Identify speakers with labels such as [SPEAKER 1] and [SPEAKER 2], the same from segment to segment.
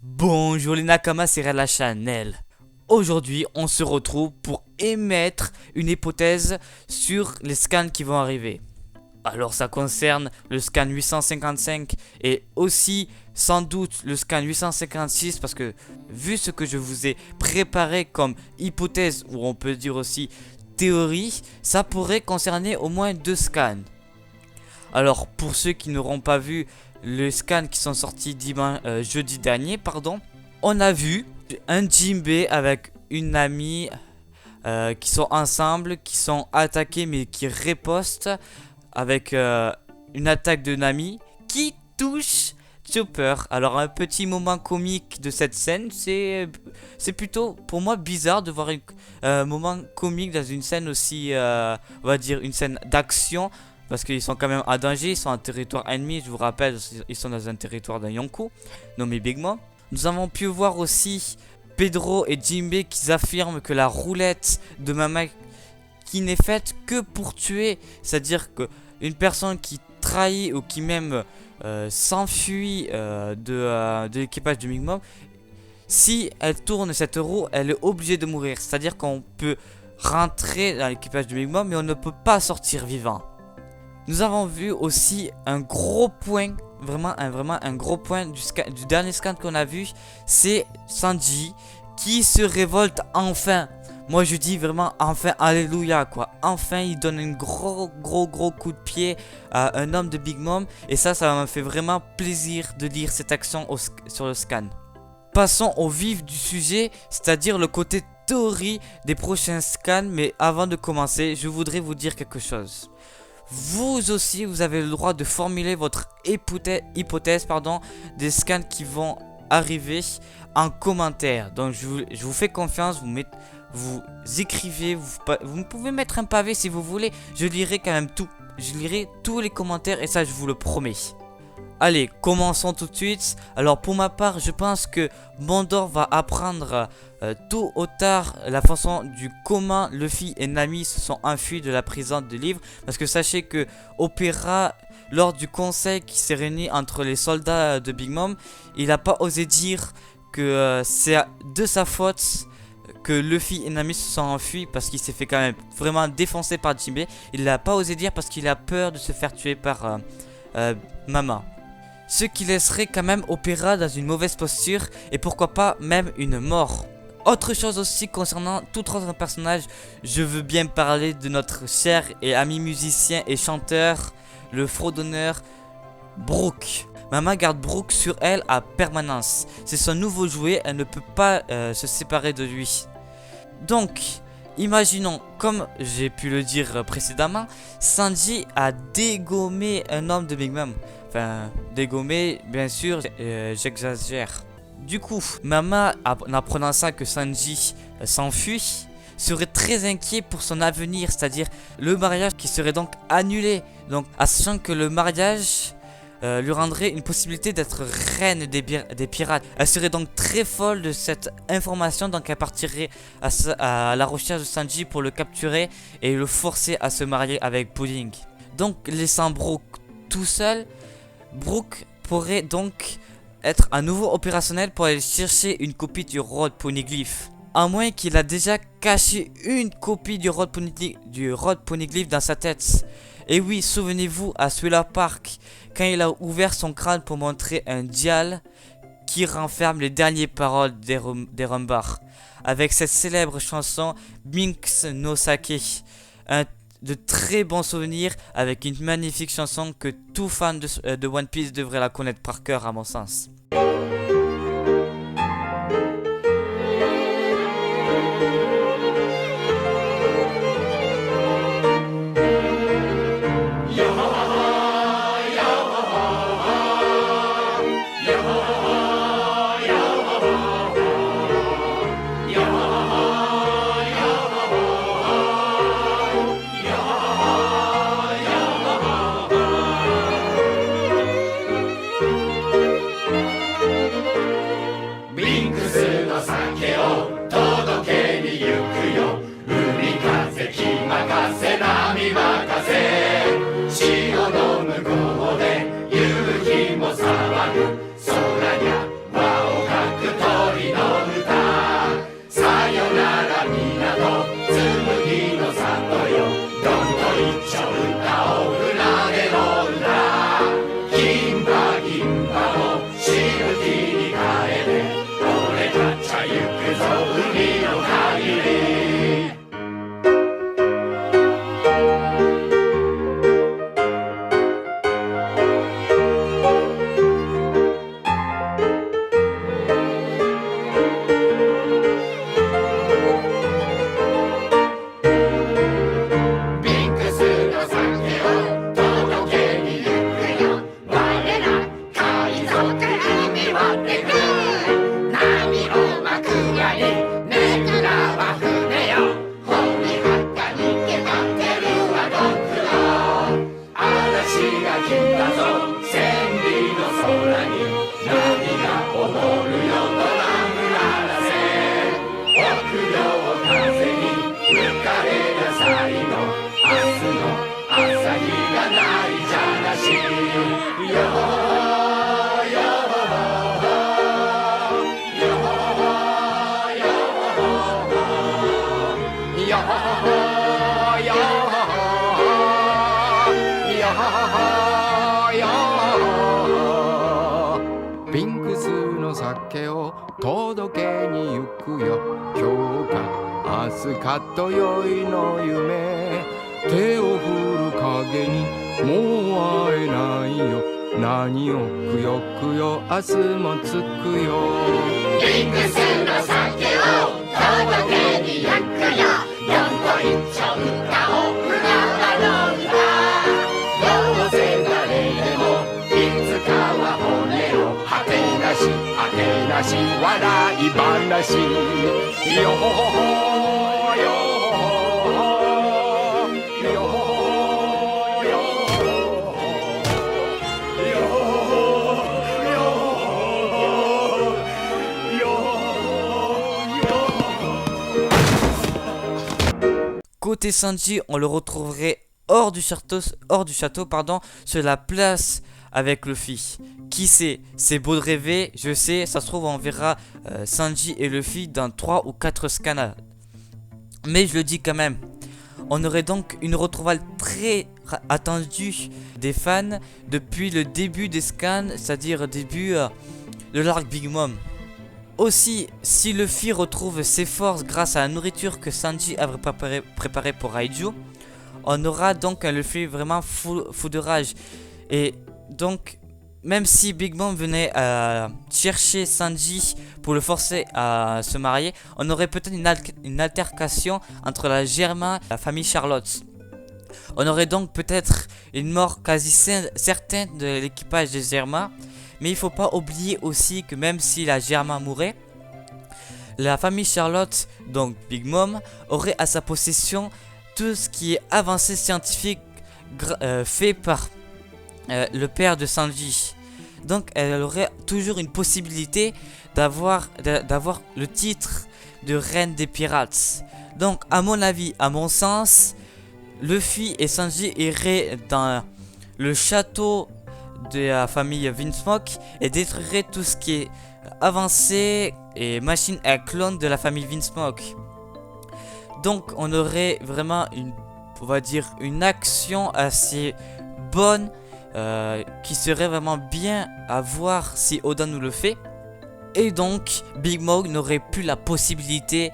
[SPEAKER 1] Bonjour les Nakamas, c'est Rela Chanel. Aujourd'hui, on se retrouve pour émettre une hypothèse sur les scans qui vont arriver. Alors ça concerne le scan 855 et aussi sans doute le scan 856 parce que vu ce que je vous ai préparé comme hypothèse ou on peut dire aussi théorie, ça pourrait concerner au moins deux scans. Alors pour ceux qui n'auront pas vu les scans qui sont sortis jeudi dernier, on a vu un Jinbe avec une amie qui sont ensemble, qui sont attaqués mais qui ripostent avec une attaque de Nami qui touche Chopper. Alors un petit moment comique de cette scène, c'est plutôt pour moi bizarre de voir un moment comique dans une scène aussi, on va dire une scène d'action. Parce qu'ils sont quand même à danger, ils sont en territoire ennemi, je vous rappelle, ils sont dans un territoire d'un Yonkou, nommé Big Mom. Nous avons pu voir aussi Pedro et Jinbe qui affirment que la roulette de Mama qui n'est faite que pour tuer, c'est-à-dire qu'une personne qui trahit ou qui même s'enfuit de l'équipage du Big Mom, si elle tourne cette roue, elle est obligée de mourir. C'est-à-dire qu'on peut rentrer dans l'équipage du Big Mom, mais on ne peut pas sortir vivant. Nous avons vu aussi un gros point, vraiment un gros point du dernier scan qu'on a vu, c'est Sanji qui se révolte enfin. Moi je dis vraiment enfin, alléluia quoi. Enfin il donne un gros coup de pied à un homme de Big Mom et ça m'a fait vraiment plaisir de lire cette action sur le scan. Passons au vif du sujet, c'est-à-dire le côté théorie des prochains scans, mais avant de commencer, je voudrais vous dire quelque chose. Vous aussi, vous avez le droit de formuler votre hypothèse des scans qui vont arriver en commentaire. Donc je vous fais confiance, vous écrivez, vous pouvez mettre un pavé si vous voulez. Je lirai quand même tout. Je lirai tous les commentaires et ça je vous le promets. Allez, commençons tout de suite. Alors pour ma part, je pense que Bondor va apprendre tôt ou tard la façon du comment Luffy et Nami se sont enfuis de la prison de Livre. Parce que sachez que Opera, lors du conseil qui s'est réuni entre les soldats de Big Mom, il n'a pas osé dire que c'est de sa faute que Luffy et Nami se sont enfuis parce qu'il s'est fait quand même vraiment défoncer par Jinbe. Il l'a pas osé dire parce qu'il a peur de se faire tuer par Mama. Ce qui laisserait quand même Opera dans une mauvaise posture et pourquoi pas même une mort. Autre chose aussi concernant tout autre personnage, je veux bien parler de notre cher et ami musicien et chanteur, le fredonneur Brook. Mama garde Brook sur elle à permanence. C'est son nouveau jouet, elle ne peut pas se séparer de lui. Donc, imaginons, comme j'ai pu le dire précédemment, Sanji a dégommé un homme de Big Mom. Enfin, dégommé, bien sûr, j'exagère. Du coup, Mama, en apprenant ça que Sanji s'enfuit, serait très inquiet pour son avenir, c'est-à-dire le mariage qui serait donc annulé. Donc, sachant que le mariage lui rendrait une possibilité d'être reine des pirates. Elle serait donc très folle de cette information, donc elle partirait à la recherche de Sanji pour le capturer et le forcer à se marier avec Pudding. Donc, laissant Brook tout seul, Brook pourrait donc être à nouveau opérationnel pour aller chercher une copie du Road Poneglyph. À moins qu'il a déjà caché une copie du Road Poneglyph dans sa tête. Et oui, souvenez-vous à Thriller Bark, quand il a ouvert son crâne pour montrer un dial qui renferme les dernières paroles des Rumbar. Avec cette célèbre chanson Binks no Sake. De très bons souvenirs avec une magnifique chanson que tout fan de One Piece devrait la connaître par cœur à mon sens.
[SPEAKER 2] の酒を届けに行くよ今日か明日かとよいの夢手を振る影にもう会えないよ何をくよくよ明日もつくよ
[SPEAKER 3] ミックスの酒を届けに行くよ4個一丁歌を船が飲んだどうせ誰でもいつかは骨を果てなし果てなし笑い話よほほほよ
[SPEAKER 1] Côté Sanji, on le retrouverait hors du château, sur la place avec Luffy. Qui sait, c'est beau de rêver, je sais, ça se trouve on verra Sanji et Luffy dans 3 ou 4 scans. Mais je le dis quand même, on aurait donc une retrouvaille très attendue des fans depuis le début des scans, c'est-à-dire début de l'arc Big Mom. Aussi, si Luffy retrouve ses forces grâce à la nourriture que Sanji avait préparée pour Raiju, on aura donc un Luffy vraiment fou de rage. Et donc, même si Big Mom venait chercher Sanji pour le forcer à se marier, on aurait peut-être une altercation entre la Germain et la famille Charlotte. On aurait donc peut-être une mort quasi certaine de l'équipage des Germain. Mais il ne faut pas oublier aussi que même si la Germain mourait, la famille Charlotte, donc Big Mom, aurait à sa possession tout ce qui est avancé scientifique fait par le père de Sanji. Donc elle aurait toujours une possibilité d'avoir le titre de reine des pirates. Donc à mon avis, à mon sens, Luffy et Sanji iraient dans le château de la famille Vinsmoke et détruirait tout ce qui est avancé et machine à clone de la famille Vinsmoke. Donc on aurait vraiment une action assez bonne qui serait vraiment bien à voir si Oda nous le fait. Et donc Big Mom n'aurait plus la possibilité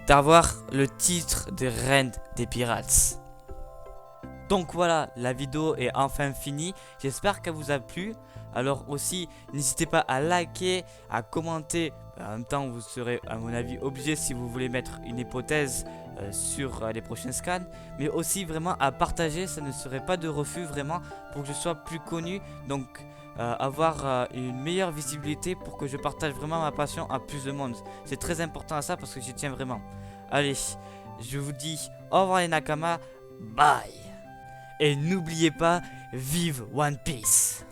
[SPEAKER 1] d'avoir le titre de reine des pirates. Donc voilà, la vidéo est enfin finie. J'espère qu'elle vous a plu. Alors aussi, n'hésitez pas à liker, à commenter. En même temps, vous serez à mon avis obligé si vous voulez mettre une hypothèse sur les prochains scans. Mais aussi vraiment à partager, ça ne serait pas de refus vraiment pour que je sois plus connu. Donc avoir une meilleure visibilité pour que je partage vraiment ma passion à plus de monde. C'est très important à ça parce que j'y tiens vraiment. Allez, je vous dis au revoir les Nakama. Bye. Et n'oubliez pas, vive One Piece!